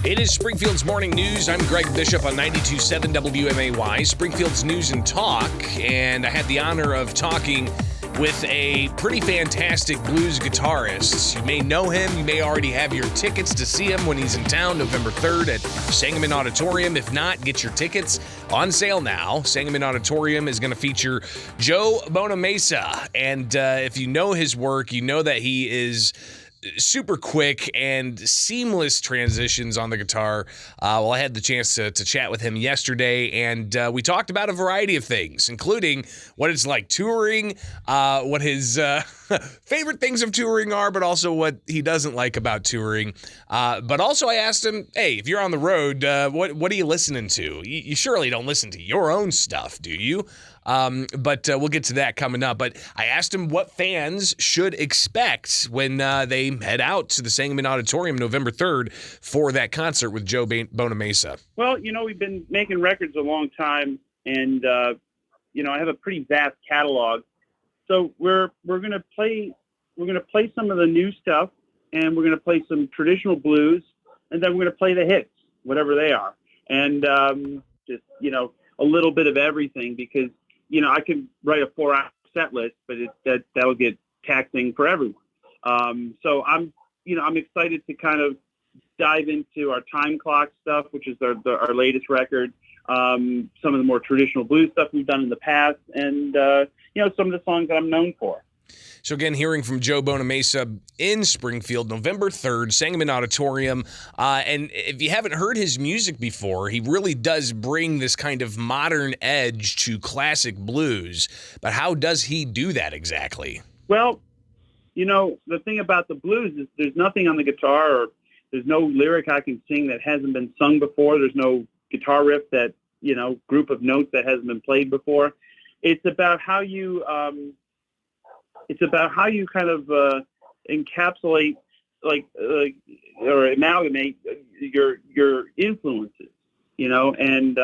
It is Springfield's Morning News. I'm Greg Bishop on 92.7 WMAY, Springfield's News and Talk, and I had the honor of talking with a pretty fantastic blues guitarist. You may know him. You may already have your tickets to see him when he's in town November 3rd at Sangamon Auditorium. If not, get your tickets on sale now. Sangamon Auditorium is going to feature Joe Bonamassa, and if you know his work, you know that he is super quick and seamless transitions on the guitar. Well, I had the chance to chat with him yesterday, and we talked about a variety of things, including what it's like touring, what his favorite things of touring are, but also what he doesn't like about touring. But also I asked him, hey, if you're on the road, what are you listening to? You surely don't listen to your own stuff, do you? But we'll get to that coming up. But I asked him what fans should expect when they head out to the Sangamon Auditorium November 3rd for that concert with Joe Bonamassa. Well, we've been making records a long time, and I have a pretty vast catalog. So we're gonna play some of the new stuff, and we're gonna play some traditional blues, and then we're gonna play the hits, whatever they are, and just a little bit of everything, because I can write a 4-hour set list, but that'll get taxing for everyone. So I'm excited to kind of dive into our time clock stuff, which is our latest record. Some of the more traditional blues stuff we've done in the past, and some of the songs that I'm known for. So again, hearing from Joe Bonamassa in Springfield, November 3rd, Sangamon Auditorium. And if you haven't heard his music before, he really does bring this kind of modern edge to classic blues. But how does he do that exactly? Well, the thing about the blues is there's nothing on the guitar, or there's no lyric I can sing that hasn't been sung before. There's no guitar riff that, group of notes that hasn't been played before. It's about how you kind of encapsulate, or amalgamate your influences, and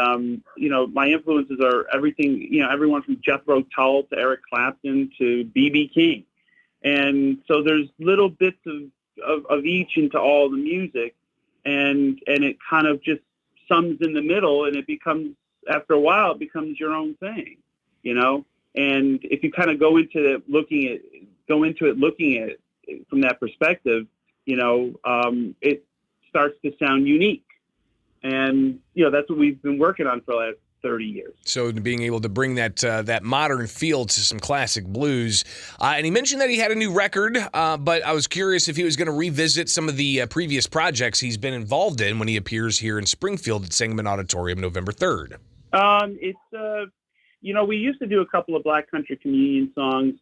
my influences are everything, everyone from Jethro Tull to Eric Clapton to B.B. King. And so there's little bits of each into all the music, and it kind of just sums in the middle, and it becomes, after a while, it becomes your own thing, And if you kind of go into it looking at it from that perspective, it starts to sound unique. And, that's what we've been working on for the last 30 years. So being able to bring that modern feel to some classic blues. And he mentioned that he had a new record, but I was curious if he was going to revisit some of the previous projects he's been involved in when he appears here in Springfield at Sangamon Auditorium November 3rd. We used to do a couple of Black Country Communion songs.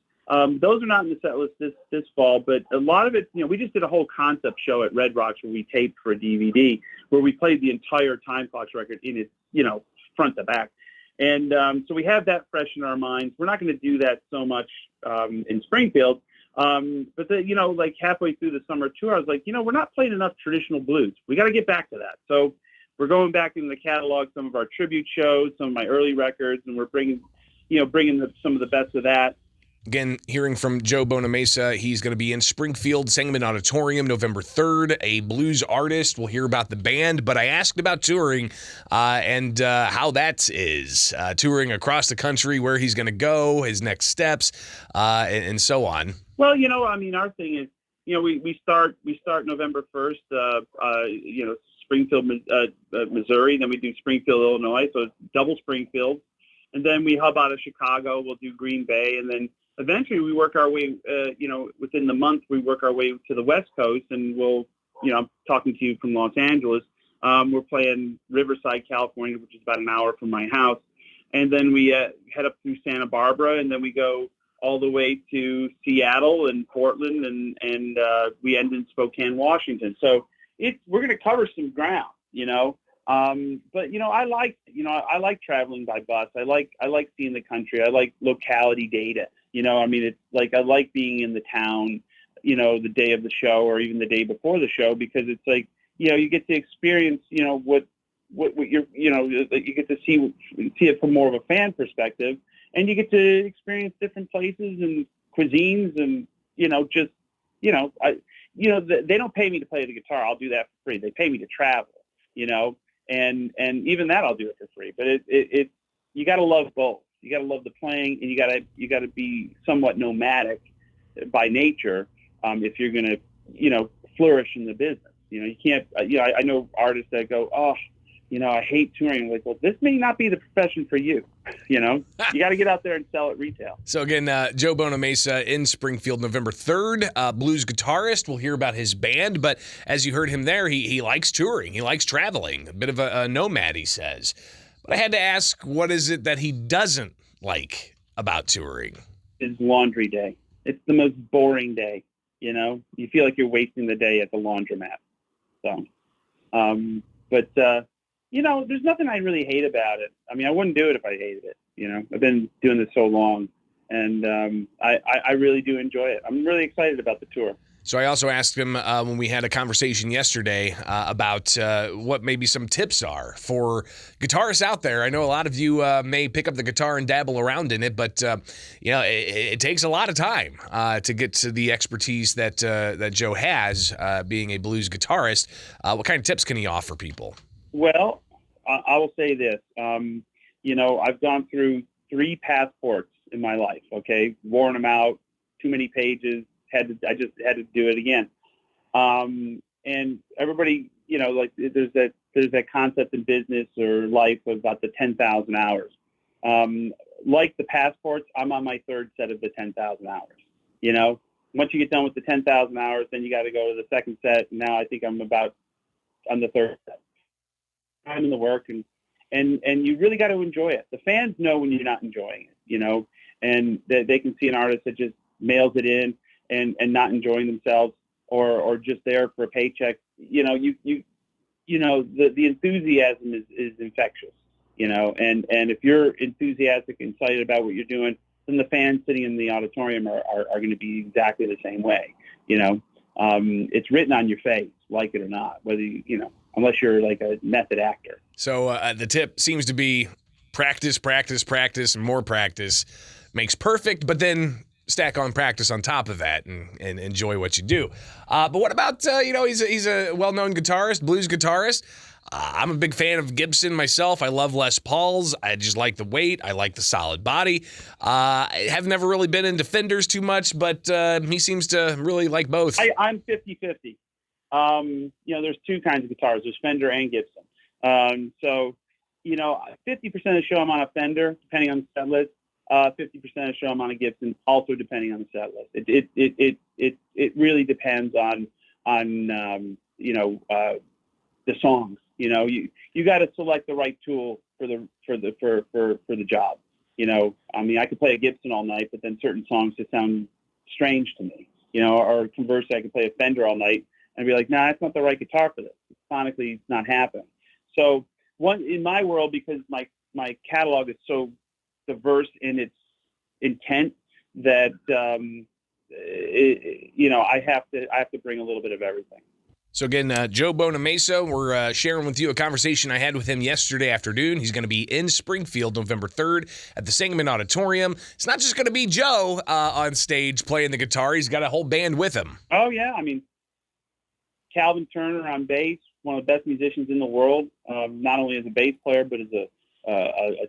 Those are not in the set list this fall, but a lot of it, we just did a whole concept show at Red Rocks where we taped for a DVD, where we played the entire Time Clocks record in its, front to back. And so we have that fresh in our minds. We're not going to do that so much in Springfield. But halfway through the summer tour, I was like, we're not playing enough traditional blues. We got to get back to that. So we're going back in the catalog, some of our tribute shows, some of my early records, and we're bringing some of the best of that. Again, hearing from Joe Bonamassa, he's going to be in Springfield, Sangamon Auditorium, November 3rd, a blues artist. We'll hear about the band, but I asked about touring and how that is. Touring across the country, where he's going to go, his next steps, and so on. Well, our thing is, we start November 1st, Springfield, Missouri, then we do Springfield, Illinois, so it's double Springfield. And then we hub out of Chicago, we'll do Green Bay, and then eventually we work our way, within the month, we work our way to the West Coast, and we'll, I'm talking to you from Los Angeles. We're playing Riverside, California, which is about an hour from my house. And then we head up through Santa Barbara, and then we go all the way to Seattle and Portland, and we end in Spokane, Washington. So we're going to cover some ground, but I like traveling by bus. I like seeing the country. I like locality data. It's like I like being in the town, the day of the show or even the day before the show, because it's like, you get to experience, what you're, you get to see it from more of a fan perspective, and you get to experience different places and cuisines, and they don't pay me to play the guitar. I'll do that for free. They pay me to travel. and even that I'll do it for free. But it you got to love both. You got to love the playing, and you got to be somewhat nomadic by nature if you're going to flourish in the business. You can't. I know artists that go, oh, I hate touring. Like, well, this may not be the profession for you. You got to get out there and sell at retail. So again, Joe Bonamassa in Springfield, November 3rd, blues guitarist. We'll hear about his band, but as you heard him there, he likes touring. He likes traveling, a bit of a nomad, he says. But I had to ask, what is it that he doesn't like about touring? It's laundry day. It's the most boring day. You feel like you're wasting the day at the laundromat. So, but there's nothing I really hate about it. I mean, I wouldn't do it if I hated it. I've been doing this so long, and I really do enjoy it. I'm really excited about the tour. So I also asked him when we had a conversation yesterday about what maybe some tips are for guitarists out there. I know a lot of you may pick up the guitar and dabble around in it, but it takes a lot of time to get to the expertise that Joe has, being a blues guitarist. What kind of tips can he offer people? Well, I will say this. I've gone through 3 passports in my life. Okay, worn them out, too many pages. I just had to do it again. And everybody, there's that concept in business or life about the 10,000 hours. Like the passports, I'm on my 3rd set of the 10,000 hours. Once you get done with the 10,000 hours, then you got to go to the 2nd set. And now I think I'm on the 3rd set. I'm in the work, and you really got to enjoy it. The fans know when you're not enjoying it, and they can see an artist that just mails it in and not enjoying themselves or just there for a paycheck. The enthusiasm is infectious, and if you're enthusiastic and excited about what you're doing, then the fans sitting in the auditorium are going to be exactly the same way. It's written on your face, like it or not, whether unless you're like a method actor. So the tip seems to be practice, and more practice makes perfect, but then stack on practice on top of that and enjoy what you do. But what about, he's a well-known guitarist, blues guitarist. I'm a big fan of Gibson myself. I love Les Pauls. I just like the weight. I like the solid body. I have never really been into Fenders too much, but he seems to really like both. I'm 50-50. There's 2 kinds of guitars. There's Fender and Gibson. 50% of the show I'm on a Fender, depending on the set list. 50% of the show I'm on a Gibson, also depending on the set list. It really depends on the songs. You got to select the right tool for the job. I could play a Gibson all night, but then certain songs just sound strange to me. Or conversely, I could play a Fender all night and be like, nah, that's not the right guitar for this. Sonically, it's not happening. So in my world, because my catalog is so diverse in its intent that I have to bring a little bit of everything. So again, Joe Bonamassa, we're sharing with you a conversation I had with him yesterday afternoon. He's going to be in Springfield November 3rd at the Sangamon Auditorium. It's not just going to be Joe on stage playing the guitar. He's got a whole band with him. Oh yeah, Calvin Turner on bass, one of the best musicians in the world. Not only as a bass player, but as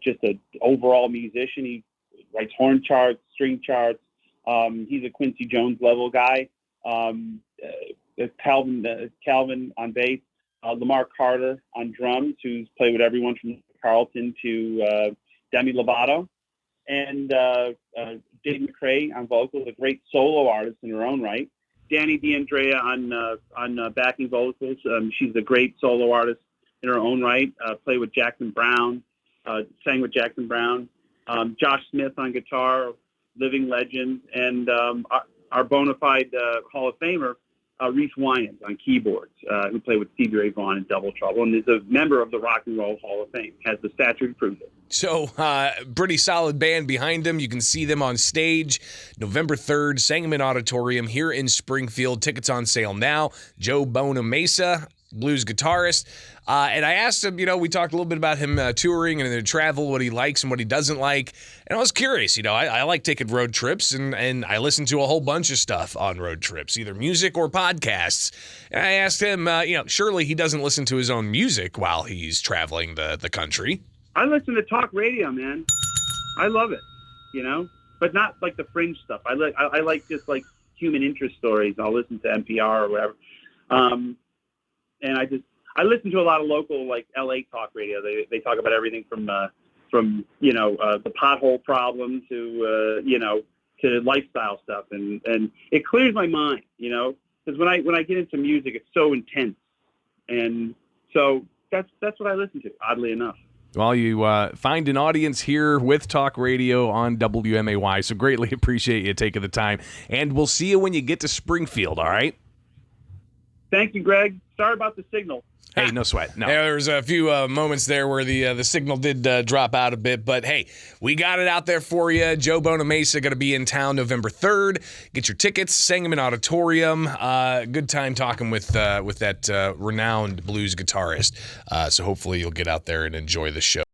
just an overall musician. He writes horn charts, string charts. He's a Quincy Jones level guy. Calvin on bass, Lamar Carter on drums, who's played with everyone from Carlton to Demi Lovato, and Dave McCrae on vocals, a great solo artist in her own right. Danny D'Andrea on backing vocals. She's a great solo artist in her own right. Played with Jackson Brown, sang with Jackson Brown. Josh Smith on guitar, living legend, and our bona fide Hall of Famer, Reese Wyans on keyboards, who played with Stevie Ray Vaughan in Double Trouble, and is a member of the Rock and Roll Hall of Fame, has the stature to prove it. So, pretty solid band behind them. You can see them on stage November 3rd, Sangamon Auditorium here in Springfield. Tickets on sale now. Joe Bonamassa. blues guitarist. And I asked him, we talked a little bit about him touring and the travel, what he likes and what he doesn't like. And I was curious, I like taking road trips, and I listen to a whole bunch of stuff on road trips, either music or podcasts. And I asked him, surely he doesn't listen to his own music while he's traveling the country. I listen to talk radio, man. I love it, but not like the fringe stuff. I like just like human interest stories. I'll listen to NPR or whatever. And I listen to a lot of local, like LA talk radio. They talk about everything from the pothole problem to lifestyle stuff, and it clears my mind, because when I get into music, it's so intense, and so that's what I listen to. Oddly enough. Well, you find an audience here with Talk Radio on WMAY, so greatly appreciate you taking the time, and we'll see you when you get to Springfield, all right? Thank you, Greg. Sorry about the signal. Hey, no sweat. No. Yeah, there was a few moments there where the signal did drop out a bit, but hey, we got it out there for you. Joe Bonamassa going to be in town November 3rd. Get your tickets, Sangamon Auditorium. Good time talking with that renowned blues guitarist. So hopefully you'll get out there and enjoy the show.